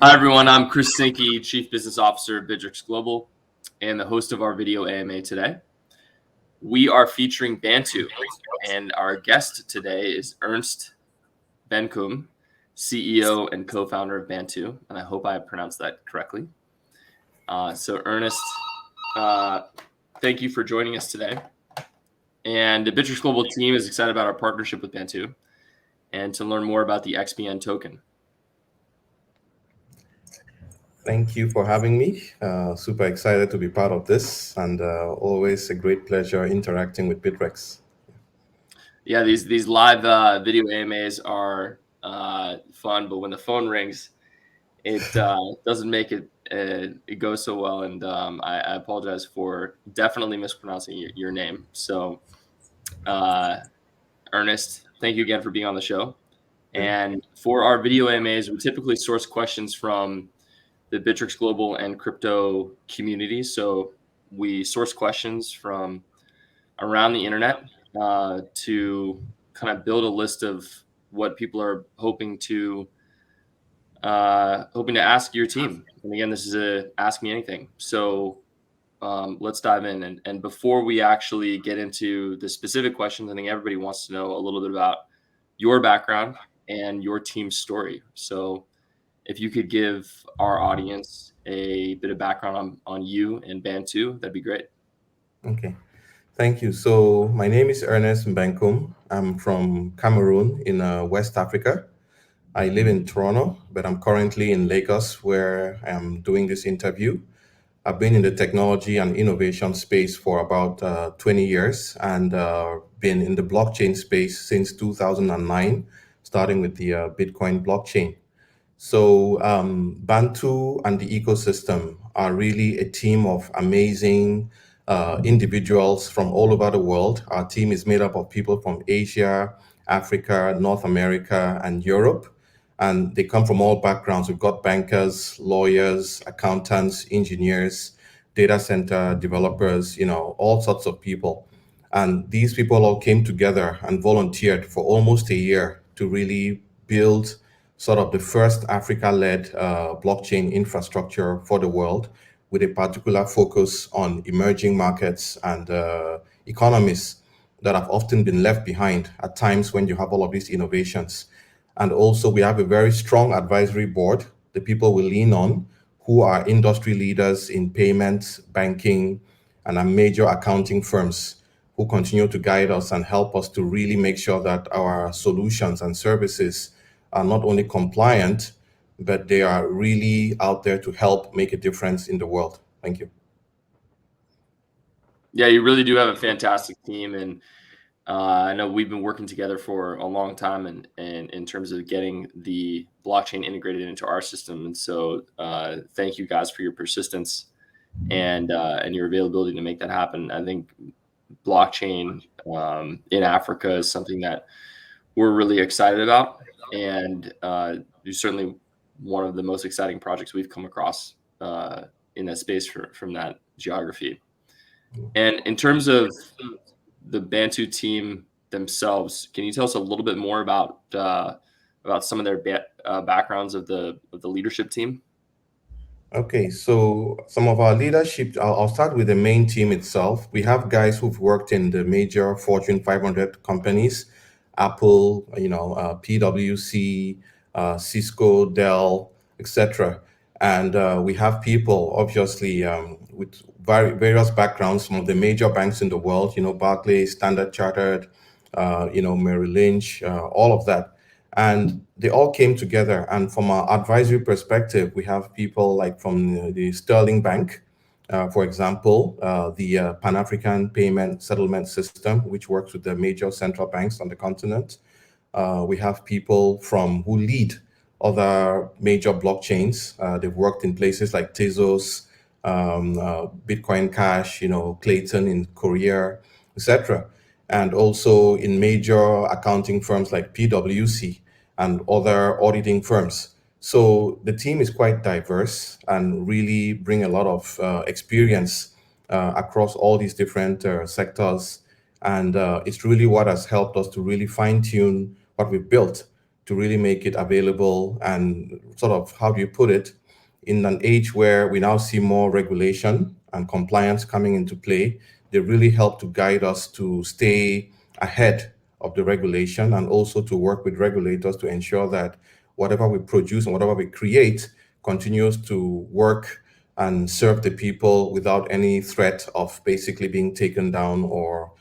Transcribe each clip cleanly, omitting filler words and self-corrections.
Hi, everyone. I'm Chris Sinke, Chief Business Officer of Bittrex Global, and the host of our video AMA today. We are featuring Bantu, and our guest today is Ernest Mbenkum, CEO and co-founder of Bantu, and I hope I pronounced that correctly. So, Ernest, thank you for joining us today. And the Bittrex Global team is excited about our partnership with Bantu and to learn more about the XBN token. Thank you for having me. Super excited to be part of this, and always a great pleasure interacting with Bittrex. Yeah, these live video AMAs are fun, but when the phone rings, it doesn't make it go so well. And I apologize for definitely mispronouncing your name. So, Ernest, thank you again for being on the show. And for our video AMAs, we typically source questions from the Bittrex Global and crypto communities. So we source questions from around the internet to kind of build a list of what people are hoping to ask your team. And again, this is a ask me anything. So let's dive in. And before we actually get into the specific questions, I think everybody wants to know a little bit about your background and your team's story. So if you could give our audience a bit of background on you and Bantu, that'd be great. Okay, thank you. So my name is Ernest Mbenkum. I'm from Cameroon in West Africa. I live in Toronto, but I'm currently in Lagos where I'm doing this interview. I've been in the technology and innovation space for about 20 years and been in the blockchain space since 2009, starting with the Bitcoin blockchain. So Bantu and the ecosystem are really a team of amazing individuals from all over the world. Our team is made up of people from Asia, Africa, North America, and Europe. And they come from all backgrounds. We've got bankers, lawyers, accountants, engineers, data center developers, all sorts of people. And these people all came together and volunteered for almost a year to really build sort of the first Africa-led blockchain infrastructure for the world, with a particular focus on emerging markets and economies that have often been left behind at times when you have all of these innovations. And also, we have a very strong advisory board, the people we lean on, who are industry leaders in payments, banking, and major accounting firms who continue to guide us and help us to really make sure that our solutions and services are not only compliant, but they are really out there to help make a difference in the world. Thank you. Yeah, you really do have a fantastic team, and I know we've been working together for a long time, and in terms of getting the blockchain integrated into our system. And so, thank you guys for your persistence and your availability to make that happen. I think blockchain in Africa is something that we're really excited about, and it's certainly one of the most exciting projects we've come across in that space from that geography. And in terms of the Bantu team themselves, can you tell us a little bit more about some of their backgrounds of the leadership team? Okay, so some of our leadership, I'll start with the main team itself. We have guys who've worked in the major Fortune 500 companies, Apple, PwC, Cisco, Dell, etc. And we have people, obviously, with various backgrounds from the major banks in the world, Barclays, Standard Chartered, Merrill Lynch, all of that. And they all came together. And from our advisory perspective, we have people like from the Sterling Bank, for example, the Pan-African Payment Settlement System, which works with the major central banks on the continent. We have people who lead other major blockchains. They've worked in places like Tezos, Bitcoin Cash, Clayton in Korea, etc. And also in major accounting firms like PwC and other auditing firms. So the team is quite diverse and really bring a lot of experience across all these different sectors. And it's really what has helped us to really fine tune what we've built. to really make it available and sort of, how do you put it, in an age where we now see more regulation and compliance coming into play, they really help to guide us to stay ahead of the regulation and also to work with regulators to ensure that whatever we produce and whatever we create continues to work and serve the people without any threat of basically being taken down or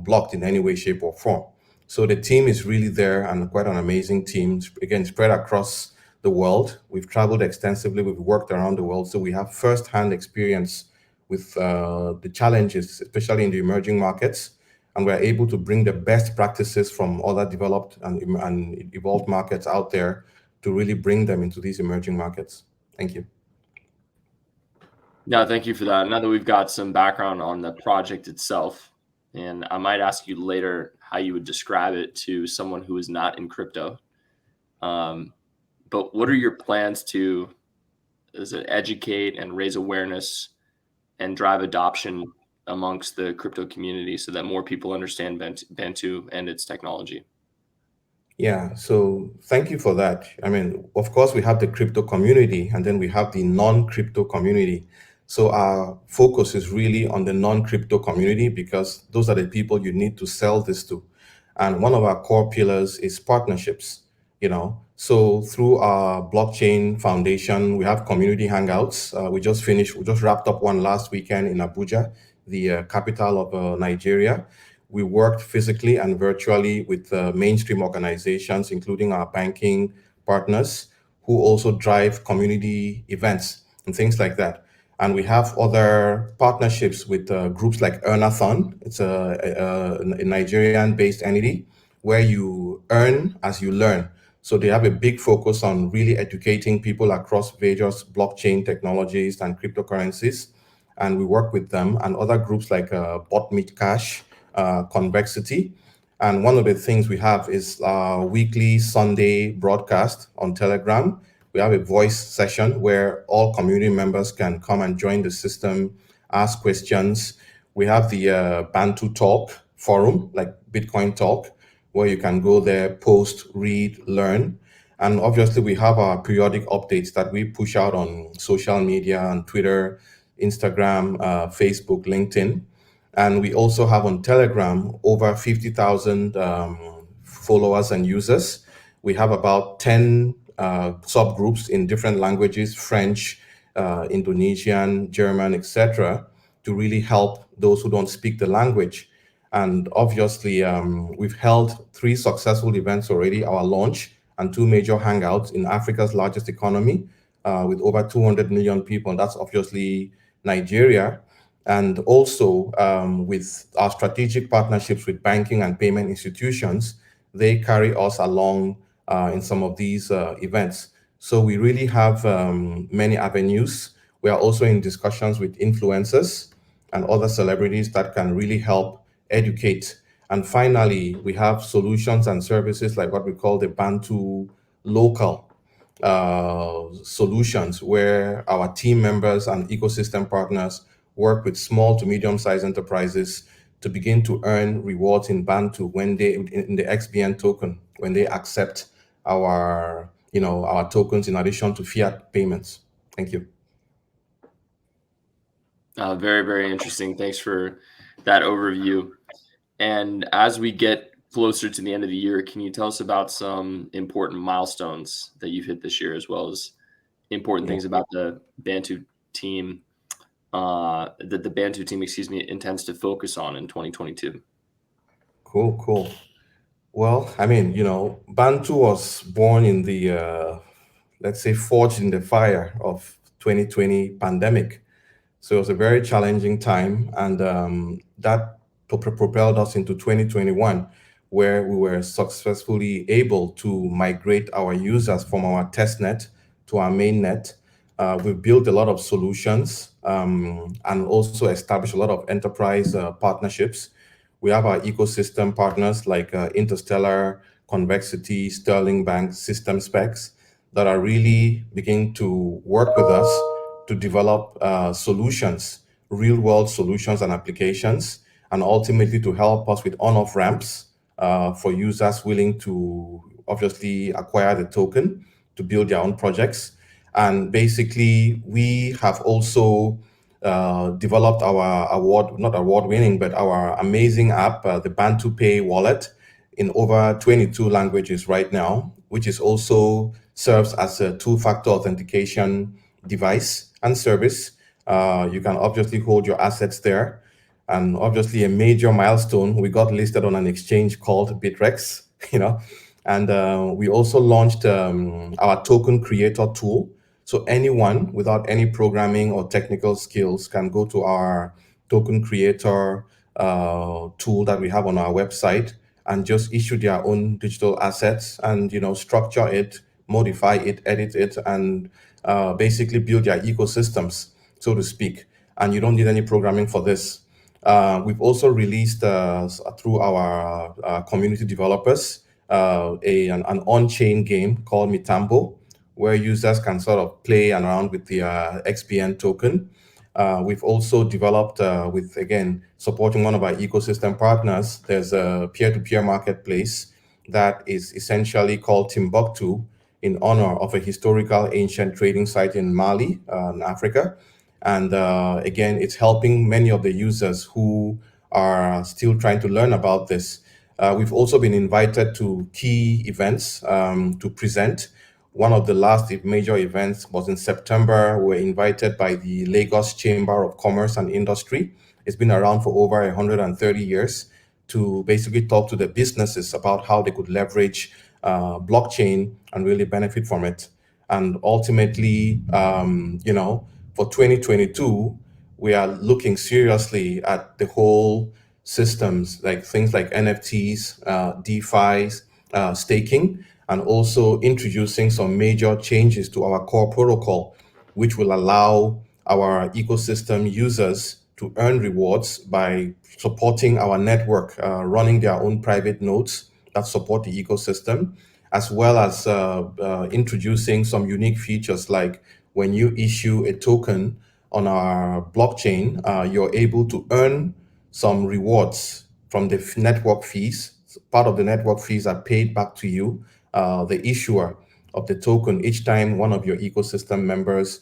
blocked in any way, shape, or form. So the team is really there and quite an amazing team, again, spread across the world. We've traveled extensively, we've worked around the world, so we have first-hand experience with the challenges, especially in the emerging markets, and we're able to bring the best practices from other developed and evolved markets out there to really bring them into these emerging markets. Thank you. No, thank you for that. Now that we've got some background on the project itself, and I might ask you later how you would describe it to someone who is not in crypto. But what are your plans to educate and raise awareness and drive adoption amongst the crypto community so that more people understand Bantu and its technology? Yeah, so thank you for that. I mean, of course, we have the crypto community and then we have the non-crypto community. So our focus is really on the non-crypto community because those are the people you need to sell this to. And one of our core pillars is partnerships. So through our blockchain foundation, we have community hangouts. We just wrapped up one last weekend in Abuja, the capital of Nigeria. We worked physically and virtually with mainstream organizations, including our banking partners, who also drive community events and things like that. And we have other partnerships with groups like Earnathon. It's a Nigerian-based entity where you earn as you learn. So they have a big focus on really educating people across various blockchain technologies and cryptocurrencies. And we work with them and other groups like Botmeet Cash, Convexity. And one of the things we have is our weekly Sunday broadcast on Telegram. We have a voice session where all community members can come and join the system, ask questions. We have the Bantu Talk forum, like Bitcoin Talk, where you can go there, post, read, learn. And obviously, we have our periodic updates that we push out on social media, on Twitter, Instagram, Facebook, LinkedIn. And we also have on Telegram over 50,000 followers and users. We have about 10 subgroups in different languages, French, Indonesian, German, etc., to really help those who don't speak the language. And obviously, we've held 3 successful events already, our launch and 2 major hangouts in Africa's largest economy with over 200 million people. And that's obviously Nigeria. And also with our strategic partnerships with banking and payment institutions, they carry us along in some of these events. So we really have many avenues. We are also in discussions with influencers and other celebrities that can really help educate. And finally, we have solutions and services like what we call the Bantu local solutions, where our team members and ecosystem partners work with small to medium-sized enterprises to begin to earn rewards in Bantu when they in the XBN token when they accept our tokens in addition to fiat payments. Thank you. Very, very interesting. Thanks for that overview. And as we get closer to the end of the year, can you tell us about some important milestones that you've hit this year, as well as important things about the Bantu team that the Bantu team, intends to focus on in 2022? Cool. Well, I mean, Bantu was born in the, let's say, forged in the fire of 2020 pandemic. So it was a very challenging time, and that propelled us into 2021, where we were successfully able to migrate our users from our testnet to our mainnet. We've built a lot of solutions and also established a lot of enterprise partnerships. We have our ecosystem partners like Interstellar, Convexity, Sterling Bank, System Specs that are really beginning to work with us to develop solutions, real world solutions and applications, and ultimately to help us with on-off ramps for users willing to obviously acquire the token to build their own projects. And basically, we have also developed our not award winning, but our amazing app, the Bantu Pay wallet, in over 22 languages right now, which is also serves as a two-factor authentication device and service. You can obviously hold your assets there. And obviously a major milestone, we got listed on an exchange called Bittrex, and we also launched our token creator tool. So anyone without any programming or technical skills can go to our token creator tool that we have on our website and just issue their own digital assets and structure it, modify it, edit it, and basically build their ecosystems, so to speak. And you don't need any programming for this. We've also released through our community developers an on-chain game called Mitambo, where users can sort of play around with the XBN token. We've also developed with, again, supporting one of our ecosystem partners. There's a peer-to-peer marketplace that is essentially called Timbuktu in honor of a historical ancient trading site in Mali, in Africa. And again, it's helping many of the users who are still trying to learn about this. We've also been invited to key events to present. One of the last major events was in September. We were invited by the Lagos Chamber of Commerce and Industry. It's been around for over 130 years to basically talk to the businesses about how they could leverage blockchain and really benefit from it. And ultimately, for 2022, we are looking seriously at the whole systems, like things like NFTs, DeFi, staking, and also introducing some major changes to our core protocol, which will allow our ecosystem users to earn rewards by supporting our network, running their own private nodes that support the ecosystem, as well as introducing some unique features like when you issue a token on our blockchain, you're able to earn some rewards from the network fees. Part of the network fees are paid back to you, the issuer of the token, each time one of your ecosystem members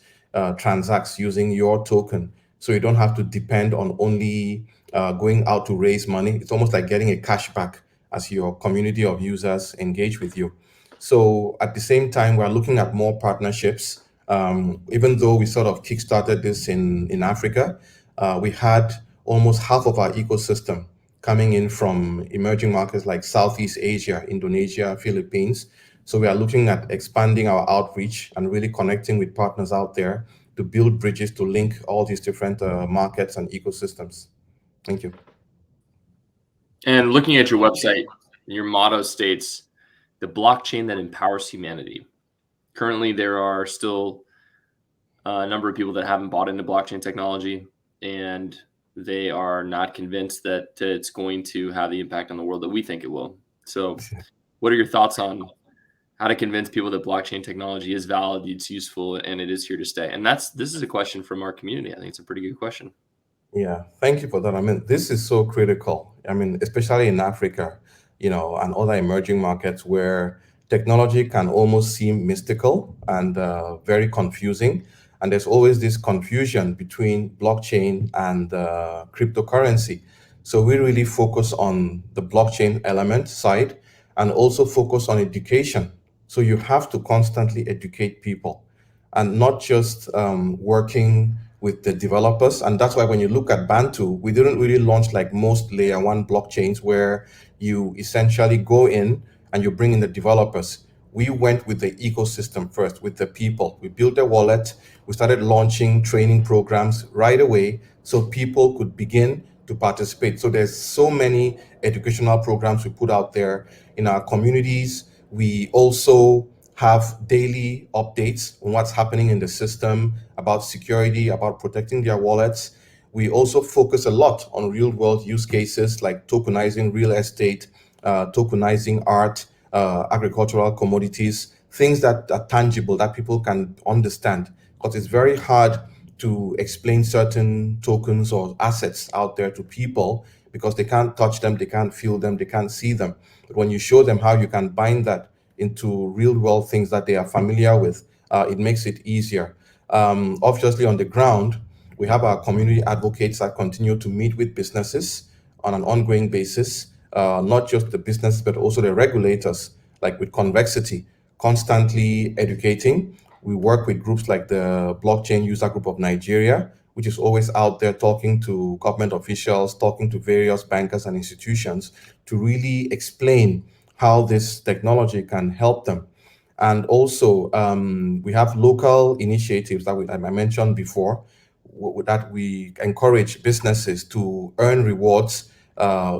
transacts using your token. So you don't have to depend on only going out to raise money. It's almost like getting a cashback as your community of users engage with you. So at the same time, we're looking at more partnerships. Even though we sort of kickstarted this in Africa, we had almost half of our ecosystem coming in from emerging markets like Southeast Asia, Indonesia, Philippines. So we are looking at expanding our outreach and really connecting with partners out there to build bridges to link all these different markets and ecosystems. Thank you. And looking at your website, your motto states, "The blockchain that empowers humanity." Currently, there are still a number of people that haven't bought into blockchain technology, and they are not convinced that it's going to have the impact on the world that we think it will. So what are your thoughts on how to convince people that blockchain technology is valid, it's useful, and it is here to stay? And this is a question from our community. I think it's a pretty good question. Yeah, thank you for that. I mean, this is so critical. I mean, especially in Africa, and other emerging markets where technology can almost seem mystical and very confusing. And there's always this confusion between blockchain and cryptocurrency. So we really focus on the blockchain element side and also focus on education. So you have to constantly educate people and not just working with the developers. And that's why when you look at Bantu, we didn't really launch like most layer one blockchains where you essentially go in and you bring in the developers. We went with the ecosystem first, with the people. We built a wallet. We started launching training programs right away so people could begin to participate. So there's so many educational programs we put out there in our communities. We also have daily updates on what's happening in the system about security, about protecting their wallets. We also focus a lot on real world use cases like tokenizing real estate, tokenizing art, agricultural commodities, things that are tangible that people can understand. Because it's very hard to explain certain tokens or assets out there to people because they can't touch them, they can't feel them, they can't see them. But when you show them how you can bind that into real world things that they are familiar with, it makes it easier. Obviously, on the ground, we have our community advocates that continue to meet with businesses on an ongoing basis, not just the business, but also the regulators, like with Convexity, constantly educating. We work with groups like the Blockchain User Group of Nigeria, which is always out there talking to government officials, talking to various bankers and institutions to really explain how this technology can help them. And also, we have local initiatives that I mentioned before, that we encourage businesses to earn rewards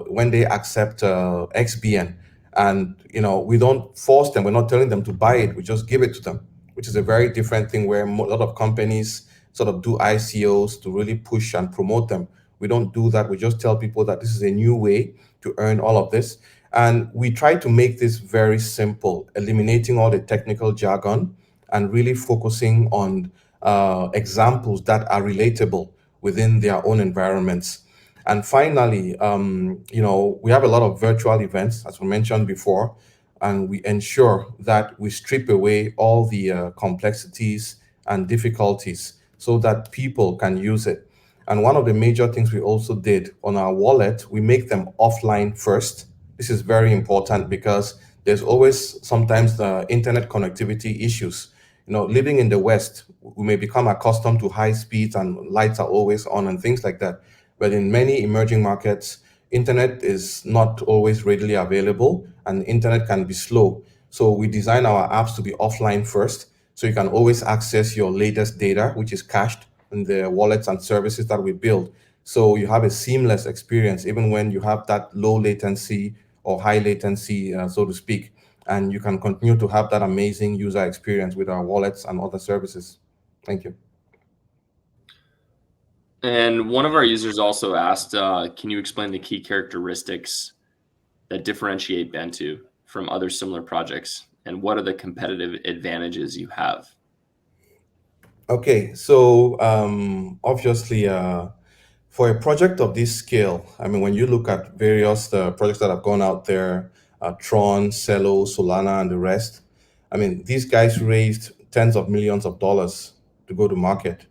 when they accept XBN. And we don't force them. We're not telling them to buy it. We just give it to them, which is a very different thing where a lot of companies sort of do ICOs to really push and promote them. We don't do that. We just tell people that this is a new way to earn all of this. And we try to make this very simple, eliminating all the technical jargon and really focusing on examples that are relatable within their own environments. And finally, we have a lot of virtual events, as we mentioned before, and we ensure that we strip away all the complexities and difficulties so that people can use it. And one of the major things we also did on our wallet, we make them offline first. This is very important because there's always sometimes the internet connectivity issues. Living in the West, we may become accustomed to high speeds and lights are always on and things like that. But in many emerging markets, internet is not always readily available and internet can be slow. So we design our apps to be offline first, so you can always access your latest data, which is cached in the wallets and services that we build. So you have a seamless experience, even when you have that low latency or high latency, so to speak. And you can continue to have that amazing user experience with our wallets and other services. Thank you. And one of our users also asked, can you explain the key characteristics that differentiate Bantu from other similar projects? And what are the competitive advantages you have? Okay, so obviously, for a project of this scale, I mean, when you look at various projects that have gone out there, Tron, Celo, Solana, and the rest, I mean, these guys raised tens of millions of dollars to go to market.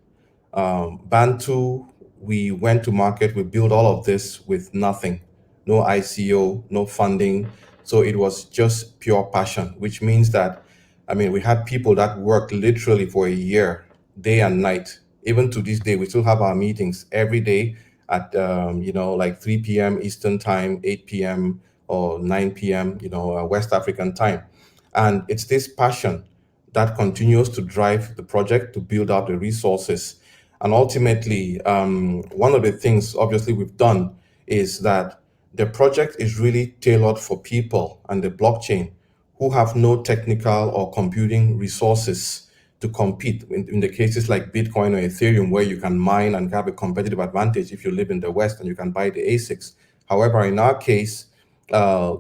Bantu, we went to market, we built all of this with nothing, no ICO, no funding. So it was just pure passion, which means that, I mean, we had people that worked literally for a year, day and night. Even to this day, we still have our meetings every day at, like 3 p.m. Eastern time, 8 p.m. or 9 p.m., West African time. And it's this passion that continues to drive the project to build out the resources. And ultimately, one of the things obviously we've done is that the project is really tailored for people and the blockchain who have no technical or computing resources to compete in the cases like Bitcoin or Ethereum, where you can mine and have a competitive advantage if you live in the West and you can buy the ASICs. However, in our case,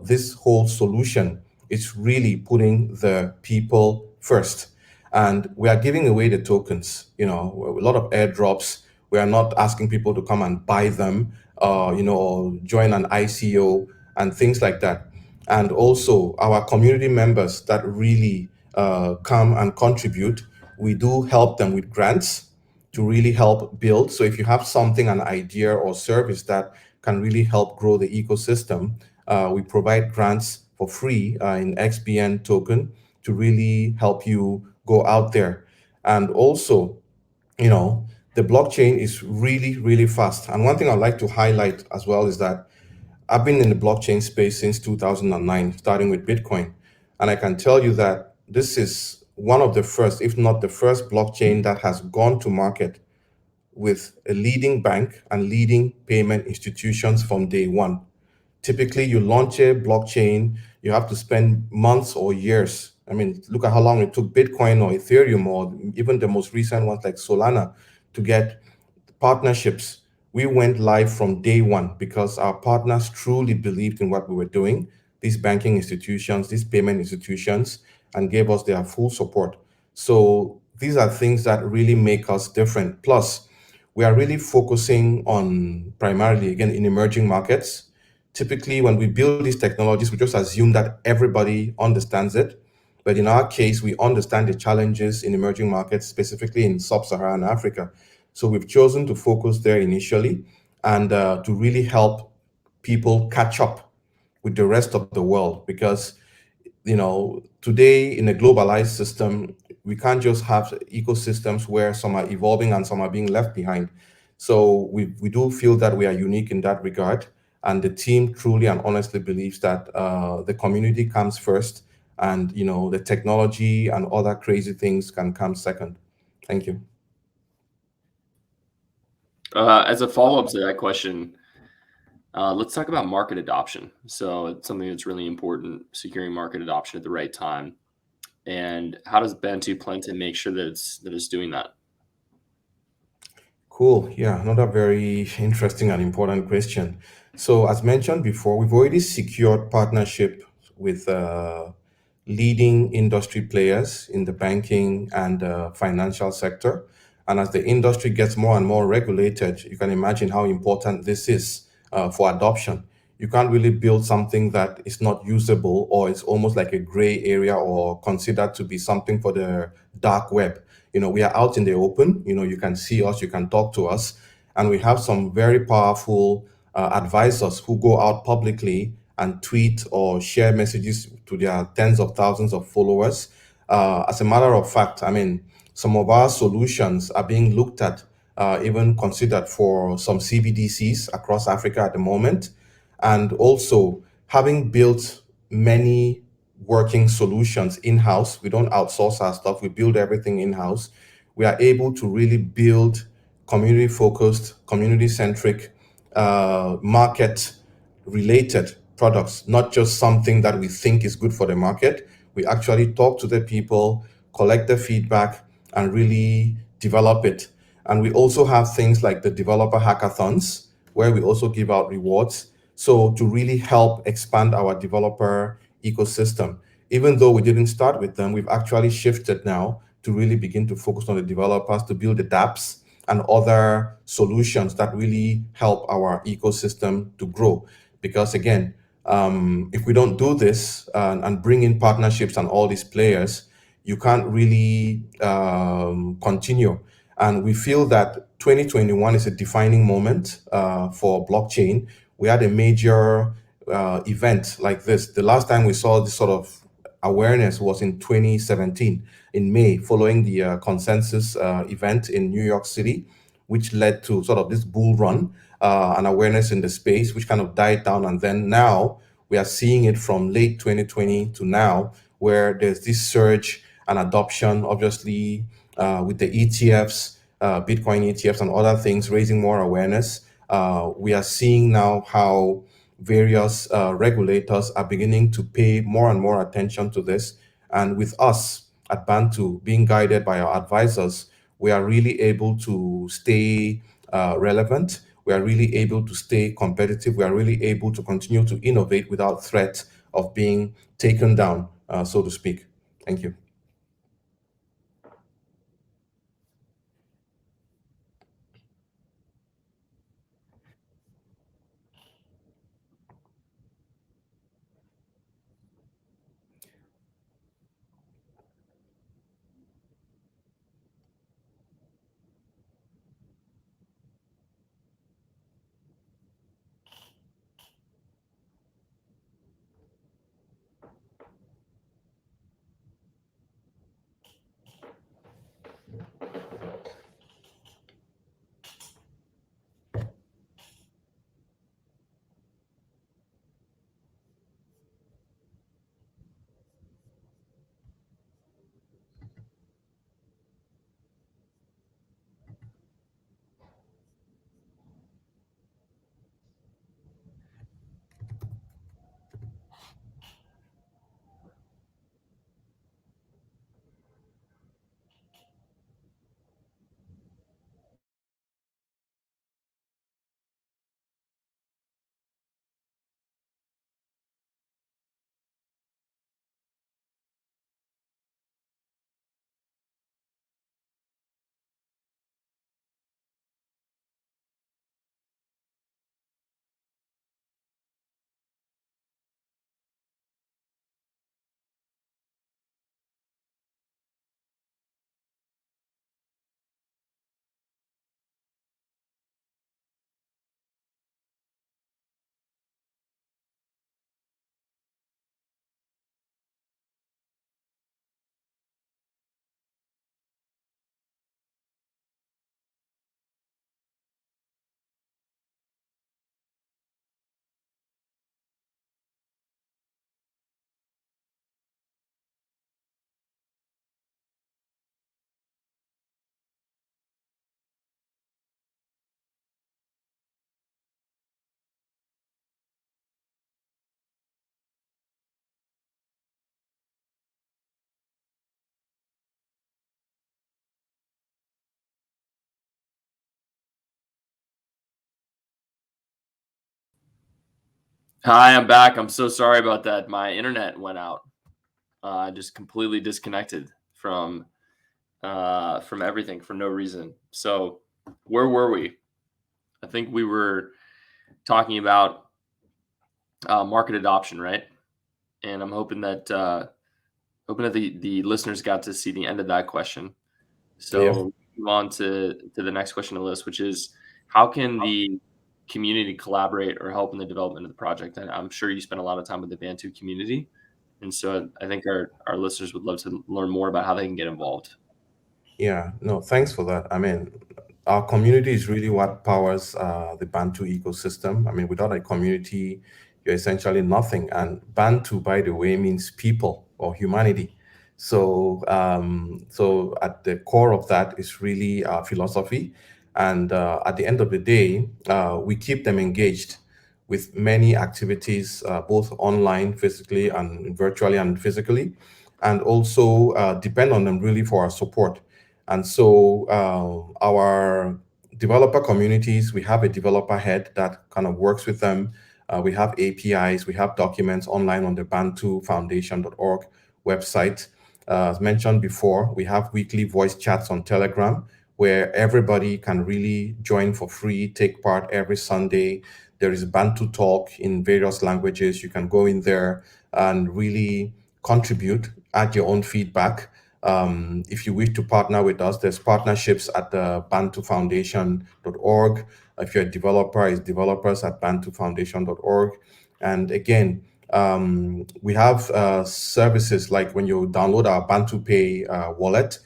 this whole solution is really putting the people first. And we are giving away the tokens, a lot of airdrops. We are not asking people to come and buy them, or join an ICO and things like that. And also our community members that really come and contribute, we do help them with grants to really help build. So if you have something, an idea or service that can really help grow the ecosystem, we provide grants for free in XBN token to really help you go out there. And also, the blockchain is really, really fast. And one thing I'd like to highlight as well is that I've been in the blockchain space since 2009, starting with Bitcoin. And I can tell you that this is one of the first, if not the first blockchain that has gone to market with a leading bank and leading payment institutions from day one. Typically, you launch a blockchain, you have to spend months or years. I mean, look at how long it took Bitcoin or Ethereum or even the most recent ones like Solana to get partnerships. We went live from day one because our partners truly believed in what we were doing, these banking institutions, these payment institutions, and gave us their full support. So these are things that really make us different. Plus, we are really focusing on primarily, again, in emerging markets. Typically, when we build these technologies, we just assume that everybody understands it. But in our case, we understand the challenges in emerging markets, specifically in sub-Saharan Africa. So we've chosen to focus there initially and to really help people catch up with the rest of the world. Because today in a globalized system, we can't just have ecosystems where some are evolving and some are being left behind. So we do feel that we are unique in that regard, and the team truly and honestly believes that the community comes first, and the technology and other crazy things can come second. Thank you. As a follow-up to that question, let's talk about market adoption. So it's something that's really important, securing market adoption at the right time. And how does Bantu plan to make sure that it's doing that? Cool. Yeah, another very interesting and important question. So, as mentioned before, we've already secured partnership with leading industry players in the banking and financial sector. And as the industry gets more and more regulated, you can imagine how important this is for adoption. You can't really build something that is not usable, or it's almost like a gray area or considered to be something for the dark web. We are out in the open. You can see us, you can talk to us, and we have some very powerful advisors who go out publicly and tweet or share messages to their tens of thousands of followers. As a matter of fact, I mean, some of our solutions are being looked at, even considered for some CBDCs across Africa at the moment. And also, having built many working solutions in-house, we don't outsource our stuff, we build everything in-house. We are able to really build community focused, community centric, market related products, not just something that we think is good for the market. We actually talk to the people, collect the feedback, and really develop it. And we also have things like the developer hackathons, where we also give out rewards. So to really help expand our developer ecosystem, even though we didn't start with them, we've actually shifted now to really begin to focus on the developers to build the dApps and other solutions that really help our ecosystem to grow. Because again, if we don't do this and bring in partnerships and all these players, you can't really continue. And we feel that 2021 is a defining moment for blockchain. We had a major event like this. The last time we saw this sort of awareness was in 2017 in May, following the consensus event in New York City, which led to sort of this bull run and awareness in the space, which kind of died down. And then now we are seeing it from late 2020 to now, where there's this surge and adoption, obviously, with the ETFs, Bitcoin ETFs, and other things, raising more awareness. We are seeing now how various regulators are beginning to pay more and more attention to this. And with us at Bantu being guided by our advisors, we are really able to stay relevant. We are really able to stay competitive. We are really able to continue to innovate without threat of being taken down, so to speak. Thank you. Hi, I'm back. I'm so sorry about that. My internet went out. I just completely disconnected from everything for no reason. So, where were we? I think we were talking about market adoption, right? And I'm hoping that the listeners got to see the end of that question. Yeah. So, move on to the next question on the list, which is how can the community collaborate or help in the development of the project? And I'm sure you spend a lot of time with the Bantu community, and so I think our listeners would love to learn more about how they can get involved. Yeah, no, thanks for that. I mean, our community is really what powers the Bantu ecosystem. I mean, without a community, you're essentially nothing. And Bantu, by the way, means people or humanity. So at the core of that is really philosophy. And at the end of the day, we keep them engaged with many activities, both online, physically, and virtually and physically, and also depend on them really for our support. And so our developer communities, we have a developer head that kind of works with them. We have APIs, we have documents online on the bantufoundation.org website. As mentioned before, we have weekly voice chats on Telegram where everybody can really join for free, take part every Sunday. There is Bantu Talk in various languages. You can go in there and really contribute, add your own feedback. If you wish to partner with us, there's partnerships at the bantufoundation.org. If you're a developer, it's developers at bantufoundation.org. And again, we have services like when you download our Bantu Pay wallet,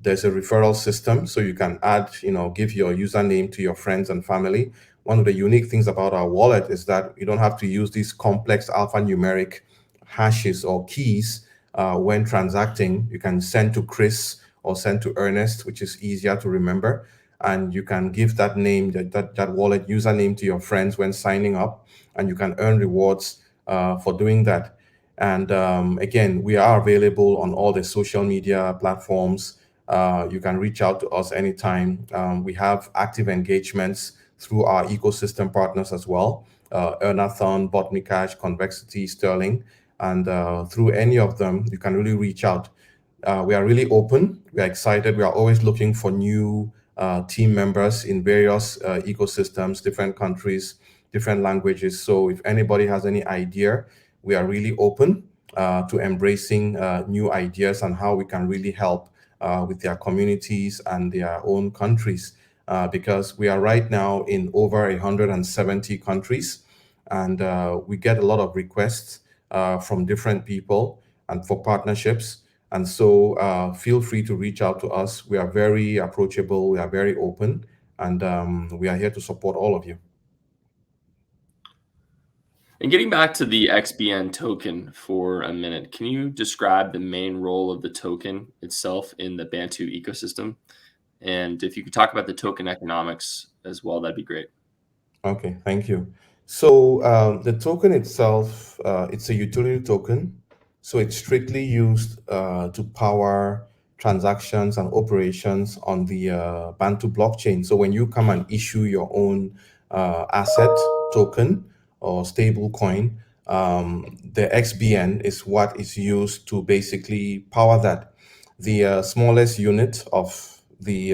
there's a referral system. So you can add, give your username to your friends and family. One of the unique things about our wallet is that you don't have to use these complex alphanumeric hashes or keys when transacting. You can send to Chris or send to Ernest, which is easier to remember. And you can give that name, that wallet username to your friends when signing up, and you can earn rewards for doing that. And again, we are available on all the social media platforms. You can reach out to us anytime. We have active engagements through our ecosystem partners as well, Earnathon, Botnicash, Convexity, Sterling. And through any of them, you can really reach out. We are really open. We are excited. We are always looking for new team members in various ecosystems, different countries, different languages. So if anybody has any idea, we are really open to embracing new ideas and how we can really help with their communities and their own countries. Because we are right now in over 170 countries, and we get a lot of requests from different people and for partnerships. And so feel free to reach out to us. We are very approachable, we are very open, and we are here to support all of you. And getting back to the XBN token for a minute, can you describe the main role of the token itself in the Bantu ecosystem? And if you could talk about the token economics as well, that'd be great. Okay, thank you. So the token itself, it's a utility token. So it's strictly used to power transactions and operations on the Bantu blockchain. So when you come and issue your own asset token or stable coin, the XBN is what is used to basically power that. The smallest unit of the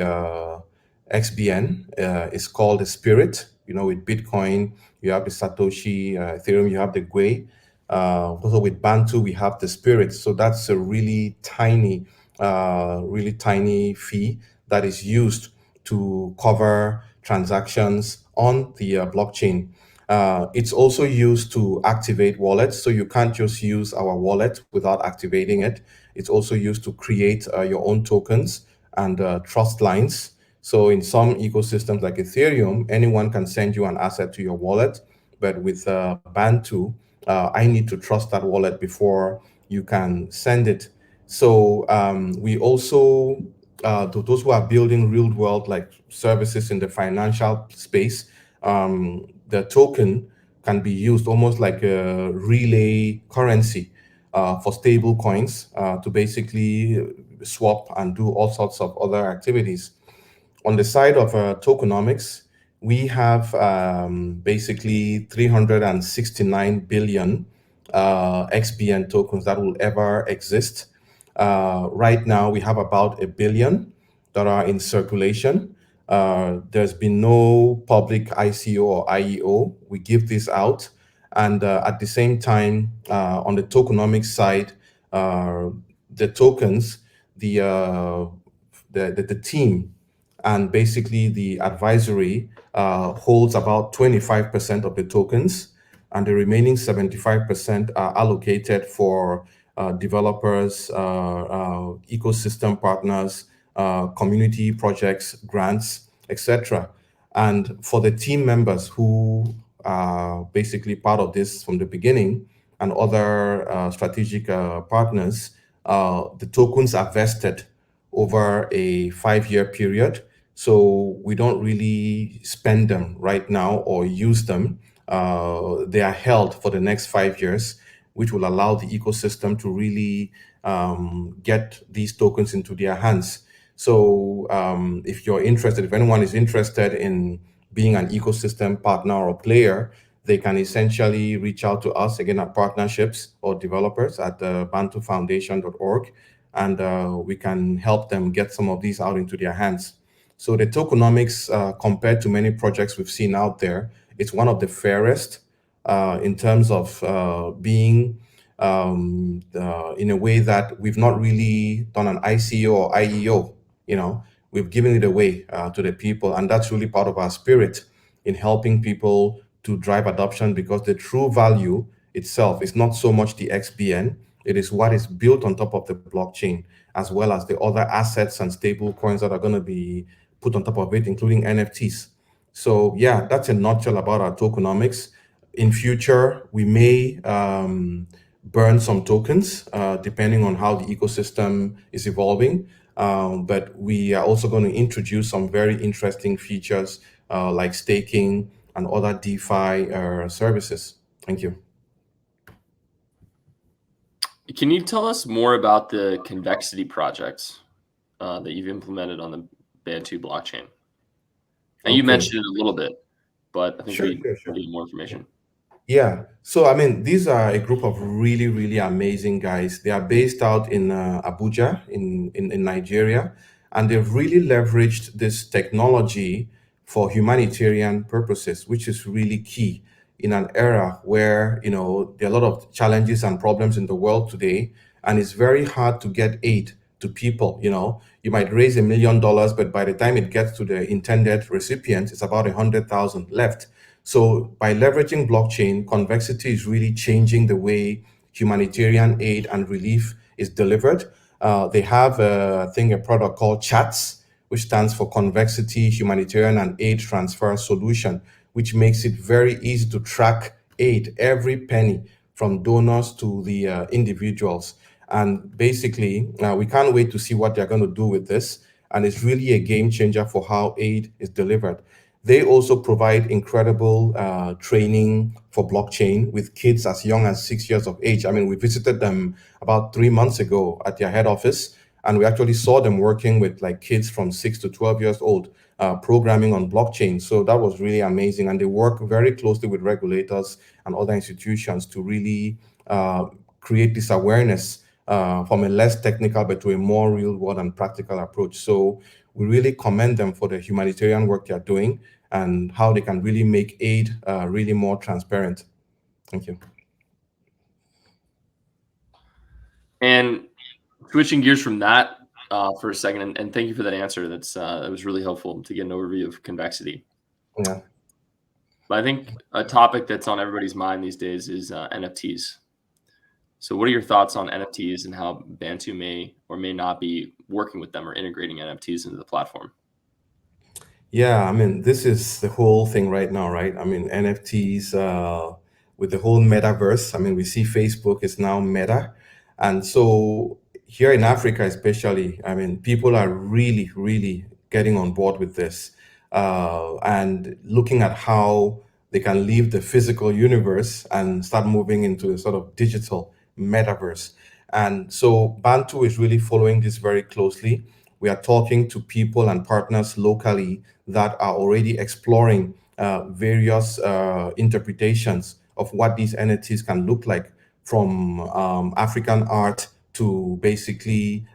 XBN is called the Spirit. With Bitcoin, you have the Satoshi, Ethereum, you have the Gwei. Also with Bantu, we have the Spirit. So that's a really tiny fee that is used to cover transactions on the blockchain. It's also used to activate wallets. So you can't just use our wallet without activating it. It's also used to create your own tokens and trust lines. So in some ecosystems like Ethereum, anyone can send you an asset to your wallet. But with Bantu, I need to trust that wallet before you can send it. So we also, to those who are building real world like services in the financial space, the token can be used almost like a relay currency for stable coins to basically swap and do all sorts of other activities. On the side of tokenomics, we have basically 369 billion XBN tokens that will ever exist. Right now, we have about a billion that are in circulation. There's been no public ICO or IEO. We give this out. And at the same time, on the tokenomics side, the tokens, the, uh, the team and basically the advisory holds about 25% of the tokens, and the remaining 75% are allocated for developers, ecosystem partners, community projects, grants, etc. And for the team members who are basically part of this from the beginning and other strategic partners, the tokens are vested over a 5-year period. So we don't really spend them right now or use them. They are held for the next 5 years, which will allow the ecosystem to really get these tokens into their hands. So if you're interested, if anyone is interested in being an ecosystem partner or player, they can essentially reach out to us again at partnerships or developers at bantufoundation.org, and we can help them get some of these out into their hands. So the tokenomics, compared to many projects we've seen out there, it's one of the fairest in terms of being in a way that we've not really done an ICO or IEO. We've given it away to the people, and that's really part of our spirit in helping people to drive adoption, because the true value itself is not so much the XBN, it is what is built on top of the blockchain, as well as the other assets and stable coins that are going to be put on top of it, including NFTs. So yeah, that's a nutshell about our tokenomics. In future, we may burn some tokens depending on how the ecosystem is evolving. But we are also going to introduce some very interesting features like staking and other DeFi services. Thank you. Can you tell us more about the convexity projects that you've implemented on the Bantu blockchain? And you Okay. mentioned it a little bit, but I think Sure, we sure, sure. need more information. Yeah. So, I mean, these are a group of really, really amazing guys. They are based out in Abuja, in Nigeria, and they've really leveraged this technology for humanitarian purposes, which is really key in an era where, there are a lot of challenges and problems in the world today, and it's very hard to get aid to people. You might raise $1 million, but by the time it gets to the intended recipient, it's about 100,000 left. So by leveraging blockchain, Convexity is really changing the way humanitarian aid and relief is delivered. They have, I think, a product called CHATS, which stands for Convexity Humanitarian and Aid Transfer Solution, which makes it very easy to track aid, every penny from donors to the individuals. And basically, we can't wait to see what they're going to do with this. And it's really a game changer for how aid is delivered. They also provide incredible training for blockchain with kids as young as 6 years of age. I mean, we visited them about 3 months ago at their head office, and we actually saw them working with like kids from 6 to 12 years old, programming on blockchain. So that was really amazing. And they work very closely with regulators and other institutions to really create this awareness from a less technical but to a more real world and practical approach. So we really commend them for the humanitarian work they're doing and how they can really make aid really more transparent. Thank you. And switching gears from that for a second, and thank you for that answer. That was really helpful to get an overview of convexity. Yeah. But I think a topic that's on everybody's mind these days is NFTs. So what are your thoughts on NFTs and how Bantu may or may not be working with them or integrating NFTs into the platform? Yeah, I mean, this is the whole thing right now, right? I mean, NFTs with the whole metaverse. I mean, we see Facebook is now Meta. And so here in Africa, especially, I mean, people are really, really getting on board with this and looking at how they can leave the physical universe and start moving into a sort of digital metaverse. And so Bantu is really following this very closely. We are talking to people and partners locally that are already exploring various interpretations of what these NFTs can look like, from African art to basically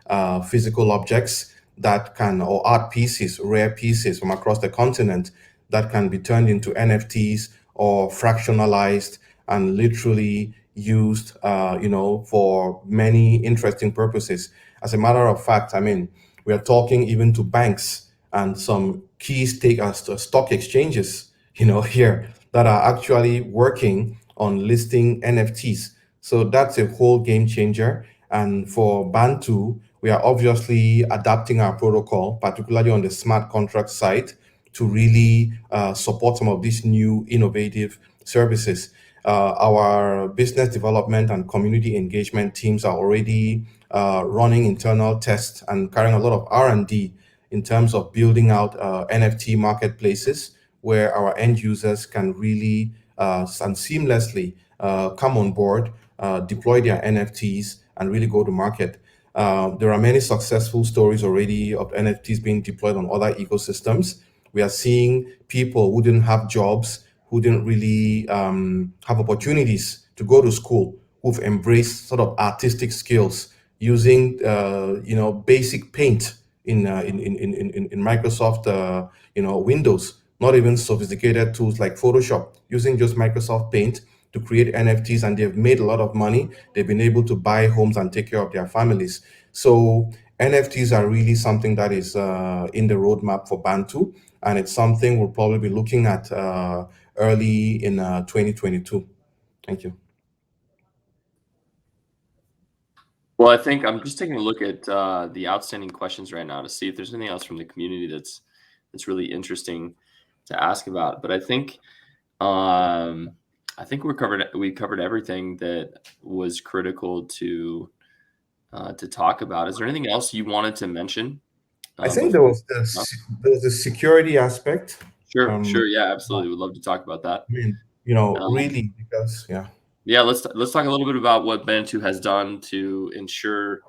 physical objects that can, or art pieces, rare pieces from across the continent that can be turned into NFTs or fractionalized and literally used, for many interesting purposes. As a matter of fact, I mean, we are talking even to banks and some key stock exchanges, here, that are actually working on listing NFTs. So that's a whole game changer. And for Bantu, we are obviously adapting our protocol, particularly on the smart contract side, to really support some of these new innovative services. Our business development and community engagement teams are already running internal tests and carrying a lot of R&D in terms of building out NFT marketplaces where our end users can really and seamlessly come on board, deploy their NFTs, and really go to market. There are many successful stories already of NFTs being deployed on other ecosystems. We are seeing people who didn't have jobs, who didn't really have opportunities to go to school, who've embraced sort of artistic skills using, basic paint in Microsoft, Windows, not even sophisticated tools like Photoshop, using just Microsoft Paint to create NFTs, and they've made a lot of money. They've been able to buy homes and take care of their families. So NFTs are really something that is in the roadmap for Bantu, and it's something we'll probably be looking at early in 2022. Thank you. Well, I think I'm just taking a look at the outstanding questions right now to see if there's anything else from the community that's really interesting to ask about. But I think we covered everything that was critical to talk about. Is there anything else you wanted to mention I think before? there was the security aspect. Sure, yeah, absolutely. We'd love to talk about that. I mean, Um, really, because yeah. yeah, let's talk a little bit about what Bantu has done to ensure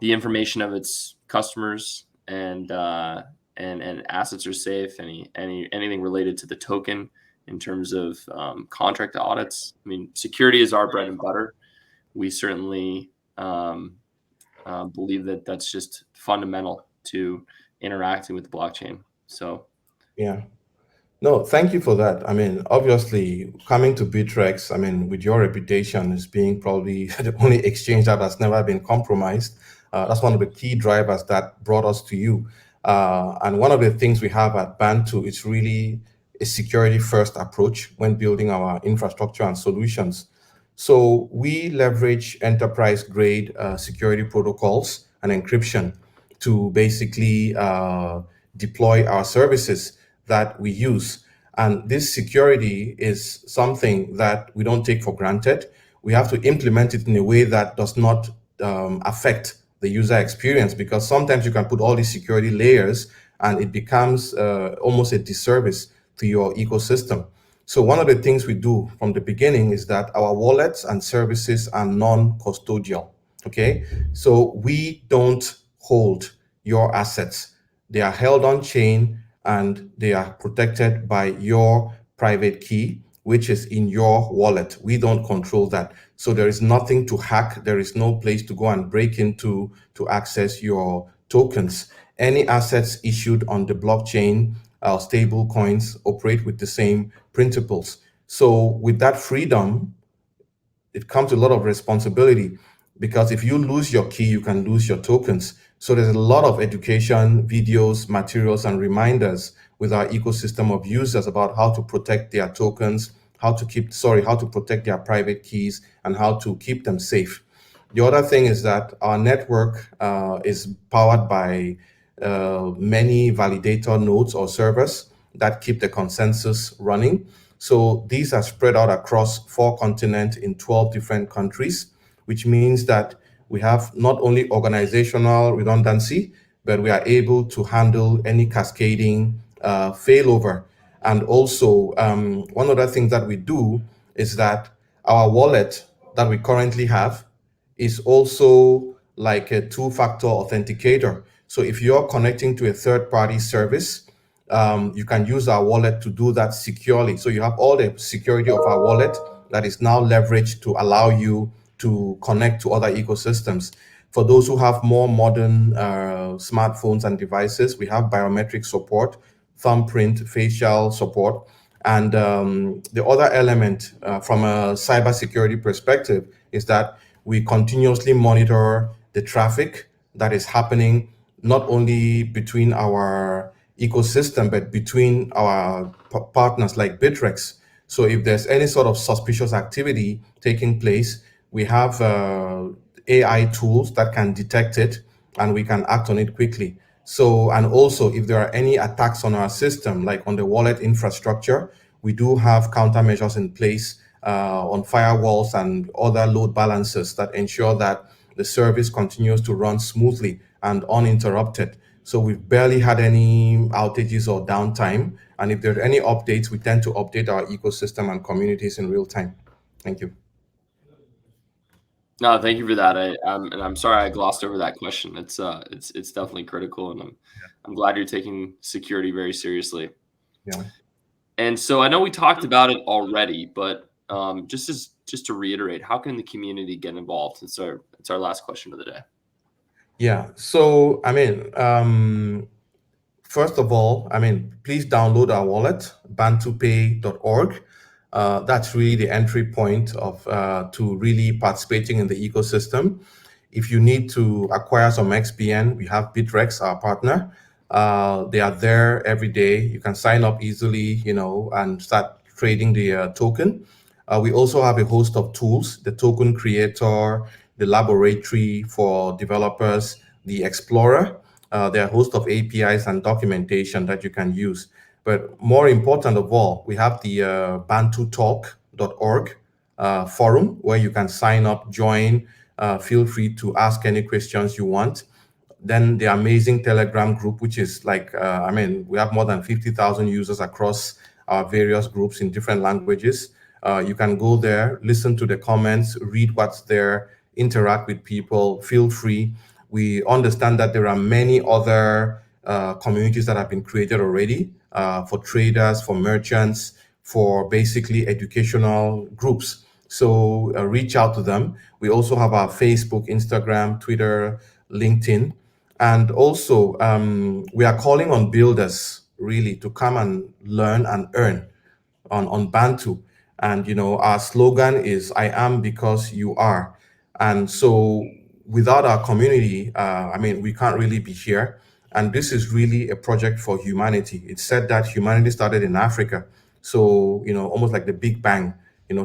the information of its customers and assets are safe. Anything related to the token in terms of contract audits. I mean, security is our bread and butter. We certainly believe that that's just fundamental to interacting with the blockchain. So Yeah. No, thank you for that. I mean, obviously, coming to Bittrex, I mean, with your reputation as being probably the only exchange that has never been compromised, that's one of the key drivers that brought us to you. And one of the things we have at Bantu is really a security first approach when building our infrastructure and solutions. So we leverage enterprise grade security protocols and encryption to basically deploy our services that we use. And this security is something that we don't take for granted. We have to implement it in a way that does not affect the user experience, because sometimes you can put all these security layers and it becomes almost a disservice to your ecosystem. So one of the things we do from the beginning is that our wallets and services are non-custodial. Okay, so we don't hold your assets. They are held on chain and they are protected by your private key, which is in your wallet. We don't control that. So there is nothing to hack. There is no place to go and break into to access your tokens. Any assets issued on the blockchain, stable coins, operate with the same principles. So with that freedom, it comes with a lot of responsibility, because if you lose your key, you can lose your tokens. So there's a lot of education, videos, materials, and reminders with our ecosystem of users about how to protect their tokens, how to protect their private keys, and how to keep them safe. The other thing is that our network is powered by many validator nodes or servers that keep the consensus running. So these are spread out across 4 continents in 12 different countries, which means that we have not only organizational redundancy, but we are able to handle any cascading failover. And also, one other thing that we do is that our wallet that we currently have is also like a two-factor authenticator. So if you're connecting to a third-party service, you can use our wallet to do that securely. So you have all the security of our wallet that is now leveraged to allow you to connect to other ecosystems. For those who have more modern smartphones and devices, we have biometric support, thumbprint, facial support. And the other element from a cybersecurity perspective is that we continuously monitor the traffic that is happening not only between our ecosystem, but between our partners like Bittrex. So if there's any sort of suspicious activity taking place, we have AI tools that can detect it and we can act on it quickly. So, and also if there are any attacks on our system, like on the wallet infrastructure, we do have countermeasures in place on firewalls and other load balancers that ensure that the service continues to run smoothly and uninterrupted. So we've barely had any outages or downtime. And if there are any updates, we tend to update our ecosystem and communities in real time. Thank you. No, thank you for that. And I'm sorry I glossed over that question. It's definitely critical, and I'm glad you're taking security very seriously. Yeah. And so I know we talked about it already, but just to reiterate, how can the community get involved? It's our last question of the day. Yeah. So, first of all, please download our wallet, bantupay.org. That's really the entry point of to really participating in the ecosystem. If you need to acquire some XPN, we have Bittrex, our partner. They are there every day. You can sign up easily, and start trading the token. We also have a host of tools, the token creator, the laboratory for developers, the explorer. There are a host of APIs and documentation that you can use. But more important of all, we have the bantutalk.org forum where you can sign up, join, feel free to ask any questions you want. Then the amazing Telegram group, which is like, we have more than 50,000 users across our various groups in different languages. You can go there, listen to the comments, read what's there, interact with people, feel free. We understand that there are many other communities that have been created already for traders, for merchants, for basically educational groups. So reach out to them. We also have our Facebook, Instagram, Twitter, LinkedIn. And also, we are calling on builders really to come and learn and earn on Bantu. And our slogan is "I am because you are." And so, without our community, we can't really be here. And this is really a project for humanity. It's said that humanity started in Africa, so almost like the Big Bang,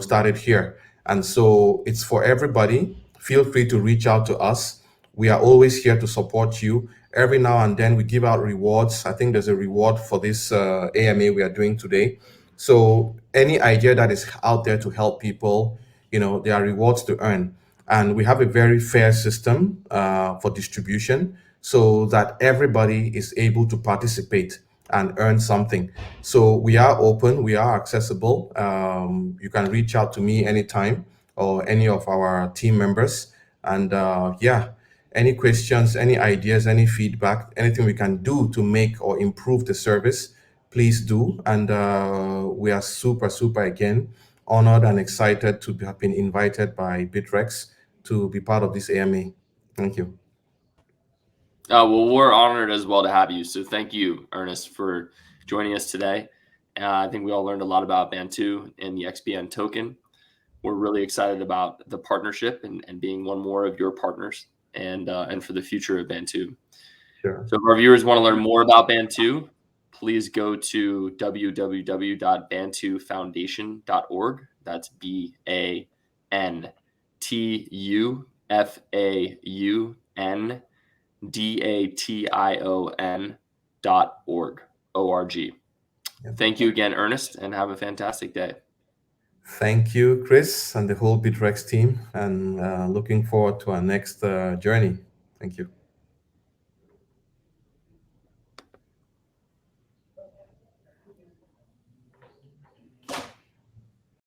started here. And so it's for everybody. Feel free to reach out to us. We are always here to support you. Every now and then we give out rewards. I think there's a reward for this AMA we are doing today. So any idea that is out there to help people, there are rewards to earn. And we have a very fair system for distribution so that everybody is able to participate and earn something. So we are open, we are accessible. You can reach out to me anytime or any of our team members. And any questions, any ideas, any feedback, anything we can do to make or improve the service, please do. And we are super, super again honored and excited to have been invited by Bittrex to be part of this AMA. Thank you. Well, we're honored as well to have you. So thank you, Ernest, for joining us today. I think we all learned a lot about Bantu and the XBN token. We're really excited about the partnership and being one more of your partners and for the future of Bantu. Sure. So if our viewers want to learn more about Bantu, please go to www.bantufoundation.org. That's BANTUFAUNDATION.org. O-R-G. Thank you again, Ernest, and have a fantastic day. Thank you, Chris, and the whole Bittrex team, and looking forward to our next journey. Thank you.